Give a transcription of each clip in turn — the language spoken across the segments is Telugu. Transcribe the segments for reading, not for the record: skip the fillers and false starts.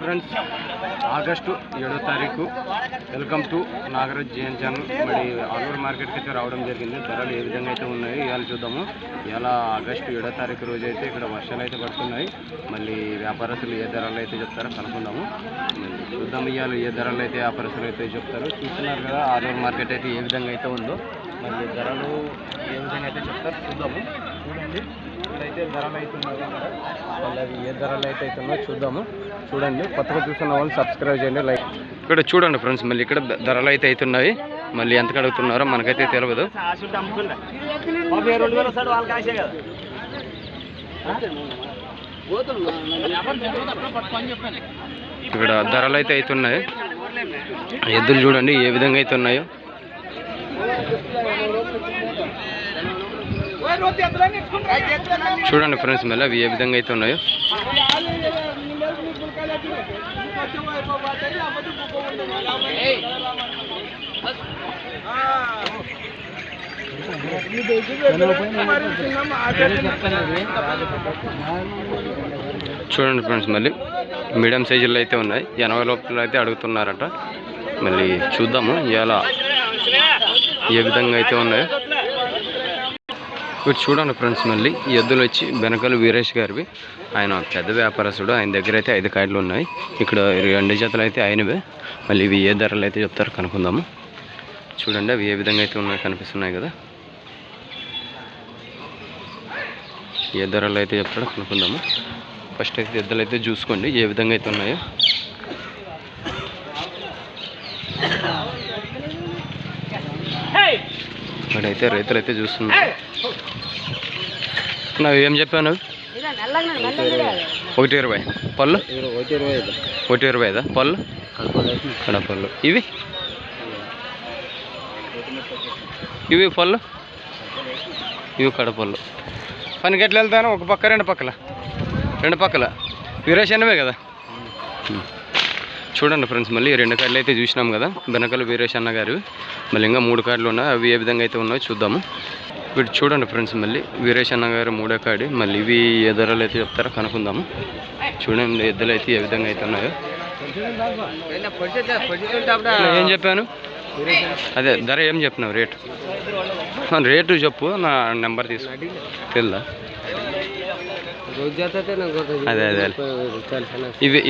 ఫ్రెండ్స్, ఆగస్టు 7వ తారీఖు welcome to Nagaraj JN channel. మరి ఆలూరు మార్కెట్కి అయితే రావడం జరిగింది. ధరలు ఏ విధంగా అయితే ఉన్నాయి ఇవాళ చూద్దాము. ఇవాళ ఆగస్టు 7వ తారీఖు రోజు అయితే ఇక్కడ వర్షాలు అయితే పడుతున్నాయి. మళ్ళీ వ్యాపారస్తులు ఏ ధరలు అయితే చెప్తారో కనుక్కుందాము. చూద్దాం ఇవాళ ఏ ధరలు అయితే వ్యాపారస్తులు అయితే చెప్తారో. చూస్తున్నారు కదా ఆలూరు మార్కెట్ అయితే ఏ విధంగా అయితే ఉందో. మళ్ళీ ధరలు ఏ విధంగా అయితే చెప్తారో చూద్దాము. చూడండి ఇక్కడైతే ధరలు అయితే ఉన్నాయి కదా, మళ్ళీ అవి ఏ ధరలు అయితే అవుతున్నాయో చూద్దాము. చూడండి, కొత్తగా చూస్తున్న వాళ్ళు సబ్స్క్రైబ్ చేయండి, లైక్. ఇక్కడ చూడండి ఫ్రెండ్స్, మళ్ళీ ఇక్కడ ధరలు అయితే అవుతున్నాయి. మళ్ళీ ఎంత అడుగుతున్నారో మనకైతే తెలియదు. ఇక్కడ ధరలు అయితే అవుతున్నాయి. ఎద్దులు చూడండి ఏ విధంగా అయితే ఉన్నాయో. చూడండి ఫ్రెండ్స్, మళ్ళీ అవి ఏ విధంగా అయితే ఉన్నాయో. చూడండి ఫ్రెండ్స్, మళ్ళీ మీడియం సైజుల్లో అయితే ఉన్నాయి. 80 లోపల అయితే అడుగుతున్నారట. మళ్ళీ చూద్దాము ఇవాళ ఏ విధంగా అయితే ఉన్నాయో. ఇప్పుడు చూడండి ఫ్రెండ్స్, మళ్ళీ ఈ ఎద్దులు వచ్చి బెనకలు వీరేష్ గారివి. ఆయన పెద్ద వ్యాపారస్తుడు. ఆయన దగ్గర అయితే 5 కాయలు ఉన్నాయి. ఇక్కడ 2 జతలు అయితే ఆయనవే. మళ్ళీ ఇవి ఏ ధరలు అయితే చెప్తారో కనుక్కుందాము. చూడండి అవి ఏ విధంగా అయితే ఉన్నాయో కనిపిస్తున్నాయి కదా. ఏ ధరలు అయితే చెప్తాడో కనుక్కుందాము. ఫస్ట్ అయితే ఎద్దులు అయితే చూసుకోండి ఏ విధంగా అయితే ఉన్నాయో. ఇక్కడైతే రైతులు అయితే చూస్తున్నారు. నువ్వు ఏం చెప్పావు? 120 పళ్ళు, 125 పళ్ళు, కడపళ్ళు. ఇవి పళ్ళు, ఇవి కడపళ్ళు. పనికి ఎట్లా వెళ్తాను? ఒక పక్క రెండు పక్కల వీరేషన్నవే కదా. చూడండి ఫ్రెండ్స్, మళ్ళీ 2 కార్డులు అయితే చూసినాం కదా, బెనకలు వీరేష్ అన్న గారు. మళ్ళీ ఇంకా 3 కార్డులు ఉన్నాయి. అవి ఏ విధంగా అయితే ఉన్నాయో చూద్దాము. వీటి చూడండి ఫ్రెండ్స్, మళ్ళీ వీరేష్ అన్న గారు 3వ కార్డు. మళ్ళీ ఇవి ఏ ధరలు అయితే చెప్తారో కనుక్కుందాము. చూడండి ఎద్దులు అయితే ఏ విధంగా అయితే ఉన్నాయో. ఏం చెప్పాను? అదే ధర ఏం చెప్పినావు? రేటు చెప్పు, నా నెంబర్ తీసుకో. తెలుదా? అదే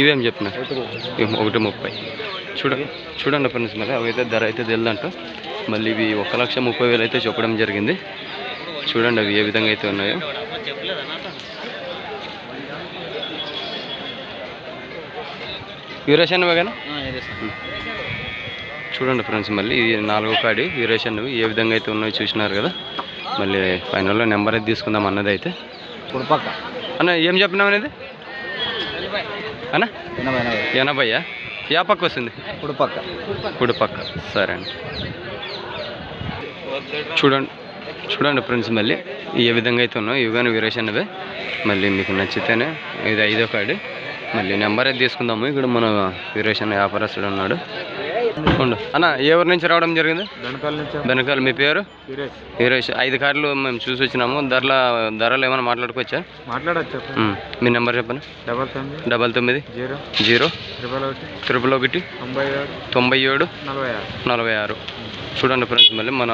ఇవేం చెప్పినా? 130. చూడండి ఫ్రెండ్స్, మరి అవైతే ధర అయితే తెలియదంట. మళ్ళీ ఇవి 1,30,000 అయితే చెప్పడం జరిగింది. చూడండి అవి ఏ విధంగా అయితే ఉన్నాయో. వీరేషన్వే కదా. చూడండి ఫ్రెండ్స్, మళ్ళీ ఇది 4వ కాడి వీరేషన్వి ఏ విధంగా అయితే ఉన్నాయో చూసినారు కదా. మళ్ళీ ఫైనల్లో నెంబర్ అయితే తీసుకుందాం అన్నది అయితే. అన్న ఏం చెప్పినావు అనేది అన్న? 80. యా పక్క వస్తుంది? కుడిపక్క. సరే అండి. చూడండి ఫ్రెండ్స్, మళ్ళీ ఏ విధంగా అయితే ఉన్నాయో. ఇవి కానీ వీరేషన్వే. మళ్ళీ మీకు నచ్చితేనే ఇది 5వ కార్డు. మళ్ళీ నెంబర్ అయితే తీసుకుందాము. ఇక్కడ మన వీరేషన్ వ్యాపారస్తుడు ఉన్నాడు. అన్న ఏ ఊరు నుంచి రావడం జరిగింది? బెనకాల. మీ పేరు? వీరేష్. 5 కార్డులు మేము చూసి వచ్చినాము. ధరలు ఏమైనా మాట్లాడుకోవచ్చా? మాట్లాడచ్చు. మీ నెంబర్ చెప్పండి. 99 0 111 97 46. చూడండి ఫ్రెండ్స్, మళ్ళీ మన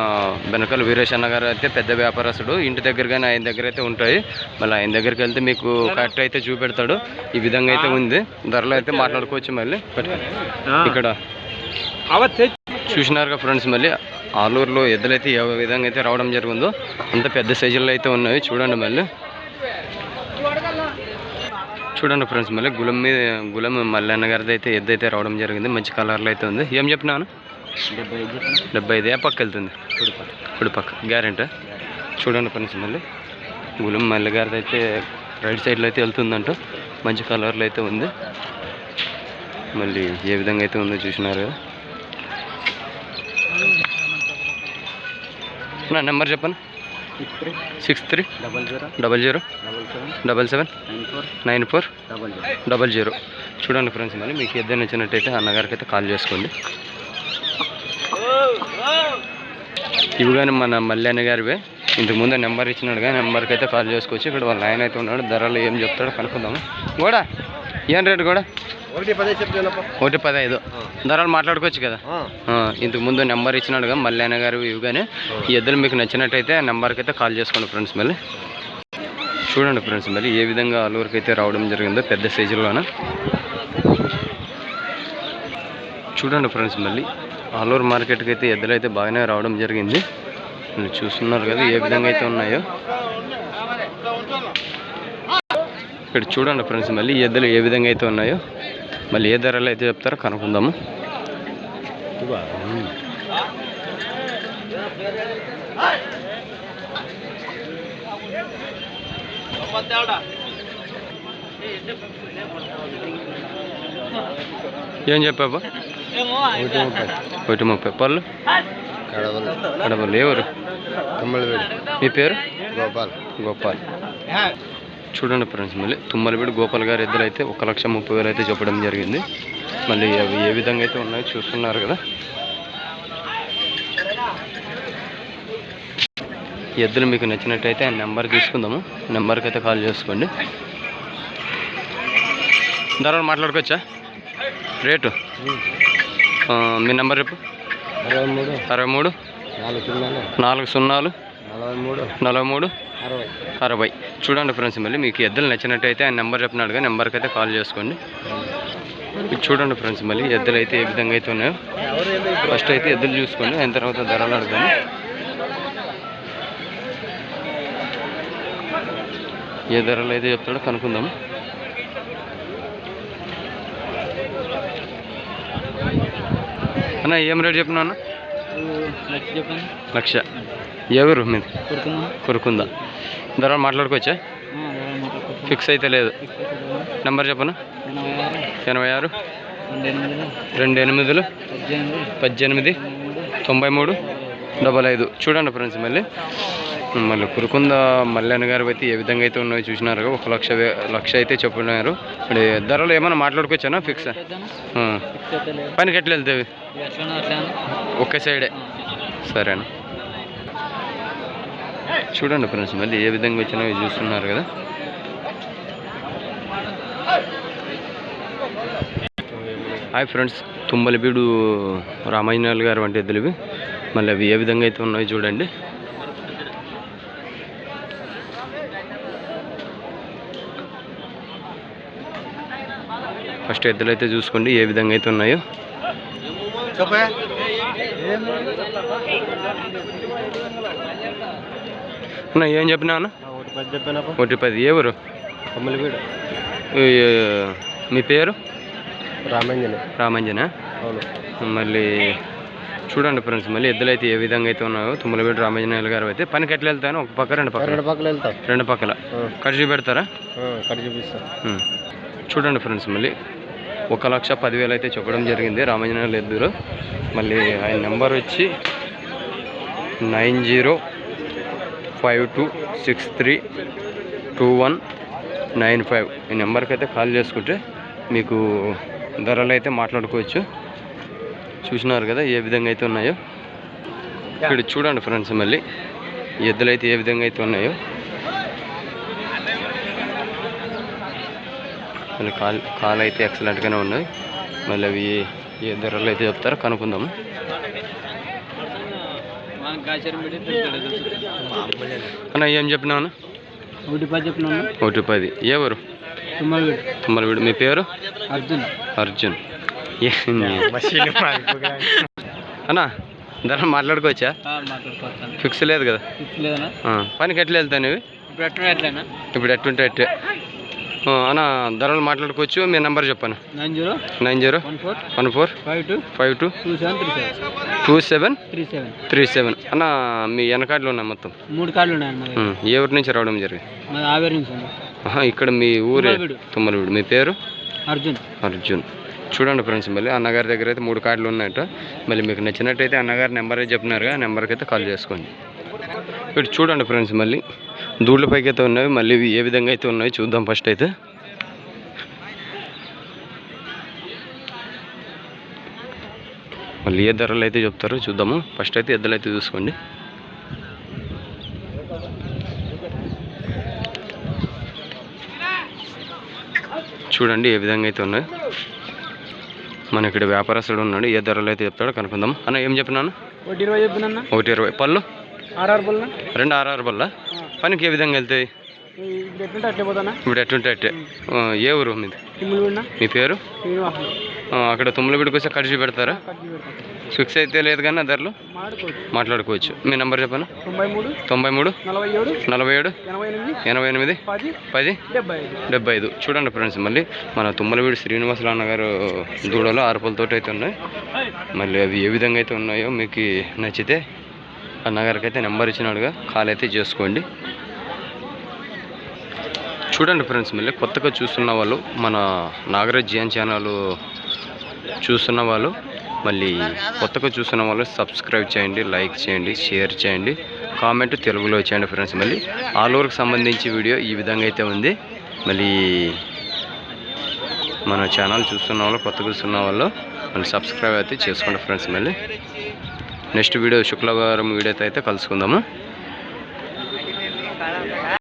బెనకాల వీరేష్ అన్న గారు అయితే పెద్ద వ్యాపారస్తుడు. ఇంటి దగ్గర కానీ ఆయన దగ్గర అయితే ఉంటాయి. మళ్ళీ ఆయన దగ్గరికి వెళ్తే మీకు కరెక్ట్ అయితే చూపెడతాడు. ఈ విధంగా అయితే ఉంది. ధరలు అయితే మాట్లాడుకోవచ్చు. మళ్ళీ ఇక్కడ చూసినారుగా ఫ్రెండ్స్, మళ్ళీ ఆలూరులో ఎద్దులైతే ఏ విధంగా అయితే రావడం జరిగిందో అంత పెద్ద సైజుల్లో అయితే ఉన్నాయి. చూడండి మళ్ళీ ఫ్రెండ్స్, మళ్ళీ గులం మల్లన్న గారిది అయితే ఎద్దు అయితే రావడం జరిగింది. మంచి కలర్లో అయితే ఉంది. ఏం చెప్పినాను? 75. ఏ పక్క వెళ్తుంది? కుడిపక్క. గ్యారెంటీ. చూడండి ఫ్రెండ్స్, మళ్ళీ గులం మల్లె గారిది అయితే రైట్ సైడ్లో అయితే వెళ్తుందంట. మంచి కలర్లో అయితే ఉంది. మళ్ళీ ఏ విధంగా అయితే ఉందో చూసినారు కదా. నా నెంబర్ చెప్పండి. 63 00 77 94 00. చూడండి ఫ్రెండ్స్, మళ్ళీ మీకు ఏదైనా నచ్చినట్టయితే అన్నగారికి అయితే కాల్ చేసుకోండి. ఇవి కానీ మన మల్లెన్న గారివే. ఇంతకుముందు నెంబర్ ఇచ్చినాడు కానీ నెంబర్కి అయితే కాల్ చేసుకోవచ్చు. ఇక్కడ వాళ్ళ ఆయన అయితే ఉన్నాడు. ధరలు ఏం చెప్తాడో కనుక్కుందాము. కూడా ఏం రేటు కూడా 1,15 ధరలు మాట్లాడుకోవచ్చు కదా. ఇంతకు ముందు నెంబర్ ఇచ్చినాడుగా మల్లన్న గారు ఇవి కానీ ఈ ఎద్దులు మీకు నచ్చినట్టయితే ఆ నెంబర్కి అయితే కాల్ చేసుకోండి ఫ్రెండ్స్. మళ్ళీ చూడండి ఫ్రెండ్స్, మళ్ళీ ఏ విధంగా ఆలూరుకి అయితే రావడం జరిగిందో పెద్ద సైజులోన చూడండి ఫ్రెండ్స్. మళ్ళీ ఆలూరు మార్కెట్కి అయితే ఎద్దులు అయితే బాగానే రావడం జరిగింది. మీరు చూస్తున్నారు కదా ఏ విధంగా అయితే ఉన్నాయో. ఇక్కడ చూడండి ఫ్రెండ్స్, మళ్ళీ ఎద్దులు ఏ విధంగా అయితే ఉన్నాయో, మళ్ళీ ఏ ధరలు అయితే చెప్తారో కనుక్కుందాము. ఏం చెప్పాబా? 1,30 పళ్ళు కడవలు. ఎవరు? మీ పేరు? గోపాల్. చూడండి ఫ్రెండ్స్, మళ్ళీ తుమ్మలబీడు గోపాల్ గారి ఎద్దులు అయితే 1,30,000 అయితే చెప్పడం జరిగింది. మళ్ళీ అవి ఏ విధంగా అయితే ఉన్నాయో చూస్తున్నారు కదా. ఎద్దులు మీకు నచ్చినట్టయితే ఆ నెంబర్ తీసుకుందాము. నెంబర్కి అయితే కాల్ చేసుకోండి. ధరలు మాట్లాడుకోవచ్చా? రేటు మీ నెంబర్ రేపు 63 400 43 60. చూడండి ఫ్రెండ్స్, మళ్ళీ మీకు ఎద్దులు నచ్చినట్టయితే ఆ నెంబర్ చెప్పినాడుగా నెంబర్కి అయితే కాల్ చేసుకోండి. చూడండి ఫ్రెండ్స్, మళ్ళీ ఎద్దులు అయితే ఏ విధంగా అయితే ఉన్నాయో ఫస్ట్ అయితే ఎద్దులు చూసుకోండి, అయిన తర్వాత ధరలు అడగాను. ఏ ధరలు అయితే చెప్తాడో కనుక్కుందాము. అన్న ఏం రేట్ చెప్పినా అన్న? 1,00,000. ఎవరు మీది? కొరుకుందా. ధరలు మాట్లాడుకోవచ్చా? ఫిక్స్ అయితే లేదు. నెంబర్ చెప్పనా? 86 28 18 93 55. చూడండి ఫ్రెండ్స్, మళ్ళీ కురుకుంద మల్లన్న గారు అయితే ఏ విధంగా అయితే ఉన్నాయో చూసినారు. 1,00,000 అయితే చెప్పున్నారు. మరి ధరలు ఏమైనా మాట్లాడుకోవచ్చానా? ఫిక్స్ పనికి ఎట్లా వెళ్తావి? ఒకే సైడే. సరేనా. చూడండి ఫ్రెండ్స్, మళ్ళీ ఏ విధంగా వచ్చినా చూస్తున్నారు కదా. హాయ్ ఫ్రెండ్స్, తుమ్మలబీడు రామాంజనేయులు గారు వంటి ఎద్దులు ఇవి. మళ్ళీ అవి ఏ విధంగా అయితే ఉన్నాయో చూడండి. ఫస్ట్ ఎద్దులు అయితే చూసుకోండి ఏ విధంగా అయితే ఉన్నాయో. అన్న ఏం చెప్పినా అన్న? 1,10. ఎవరు? మీ పేరు? రామాంజన. మళ్ళీ చూడండి ఫ్రెండ్స్, మళ్ళీ ఎద్దులు అయితే ఏ విధంగా అయితే ఉన్నాయో. తుమ్మలబీడు రామాంజనేయులు గారు అయితే పనికి ఎట్లా వెళ్తాను? ఒక పక్క రెండు పక్కల కట్ చూపెడతారా? చూడండి ఫ్రెండ్స్, మళ్ళీ 1,10,000 అయితే చెప్పడం జరిగింది రామాంజనేయులు ఎద్దురు. మళ్ళీ ఆయన నెంబర్ వచ్చి 9052632195. ఈ నెంబర్కి అయితే కాల్ చేసుకుంటే మీకు ధరలు అయితే మాట్లాడుకోవచ్చు. చూసినారు కదా ఏ విధంగా అయితే ఉన్నాయో. ఇక్కడ చూడండి ఫ్రెండ్స్, మళ్ళీ ఎద్దులు అయితే ఏ విధంగా అయితే ఉన్నాయో. మళ్ళీ కాల్ అయితే ఎక్సలెంట్గానే ఉన్నాయి. మళ్ళీ అవి ఏ ధరలు అయితే చెప్తారో కనుక్కుందాము. అన్న ఏం చెప్పినా అన్న? 1,10. ఎవరు? తుమ్మలబీడు. మీ పేరు? అర్జున్. అన్న ధర మాట్లాడుకోవచ్చా? ఫిక్స్ లేదు కదా. పనికి ఎట్లా వెళ్తాను ఇవి? ఇప్పుడు ఎట్టుంటే అట్టే. అన్న ధరలు మాట్లాడుకోవచ్చు. మీ నెంబర్ చెప్పాను. 9014522737. అన్న మీ వెనకాడలు ఉన్నాయి మొత్తం 3 కార్లు ఉన్నాయి. ఏ ఊరి నుంచి రావడం జరిగింది? ఇక్కడ మీ ఊరే తుమ్మలబీడు. మీ పేరు? అర్జున్. చూడండి ఫ్రెండ్స్, మళ్ళీ అన్నగారి దగ్గర అయితే 3 కార్డులు ఉన్నాయట. మళ్ళీ మీకు నచ్చినట్టయితే అన్నగారి నెంబర్ చెప్పినారుగా, నెంబర్కి అయితే కాల్ చేసుకోండి. ఇక్కడ చూడండి ఫ్రెండ్స్, మళ్ళీ దూళ్ళ పైకి అయితే ఉన్నాయి. మళ్ళీ ఏ విధంగా అయితే ఉన్నాయి చూద్దాం. ఫస్ట్ అయితే మళ్ళీ ఏ ధరలు అయితే చెప్తారో చూద్దాము. ఫస్ట్ అయితే ఎద్దులు అయితే చూసుకోండి. చూడండి ఏ విధంగా అయితే ఉన్నాయి. మన ఇక్కడ వ్యాపారస్తుడు ఉన్నాడు, ఏ ధరలు అయితే చెప్తాడో కనుక్కుందాం. అన్న ఏం చెప్పినాను? 1.20 చెప్పినా. 1.20. పళ్ళు 6 పళ్ళు. 2 బల్ల. పనికి ఏ విధంగా వెళ్తాయి? ఇప్పుడు ఎట్టుంటే అట్టే. ఏ ఊరు మీది? మీ పేరు? అక్కడ తుమ్మలగూడికి వస్తే కట్ పెడతారా? ఫిక్స్ అయితే లేదు కానీ ధరలు మాట్లాడుకోవచ్చు. మీ నెంబర్ చెప్పను. 93 47 88 10 75. చూడండి ఫ్రెండ్స్, మళ్ళీ మన తుమ్మలవీడు శ్రీనివాసులు అన్నగారు దూడలు 6 పళ్ళతోటి అయితే ఉన్నాయి. మళ్ళీ అవి ఏ విధంగా అయితే ఉన్నాయో మీకు నచ్చితే అన్నగారికి అయితే నెంబర్ ఇచ్చినాడుగా కాల్ అయితే చేసుకోండి. చూడండి ఫ్రెండ్స్, మళ్ళీ కొత్తగా చూస్తున్న వాళ్ళు, మన నాగరాజ్ జిఎన్ ఛానల్ చూస్తున్న వాళ్ళు, మళ్ళీ కొత్తగా చూస్తున్న వాళ్ళు సబ్స్క్రైబ్ చేయండి, లైక్ చేయండి, షేర్ చేయండి, కామెంట్ తెలుగులో చేయండి ఫ్రెండ్స్. మళ్ళీ ఆల్ ఓవర్కి సంబంధించి వీడియో ఈ విధంగా అయితే ఉంది. మళ్ళీ మన ఛానల్ చూస్తున్న వాళ్ళు, కొత్తగా చూస్తున్న వాళ్ళు మళ్ళీ సబ్స్క్రైబ్ అయితే చేసుకోండి ఫ్రెండ్స్. మళ్ళీ నెక్స్ట్ వీడియో శుక్రవారం వీడియోతో అయితే కలుసుకుందాము.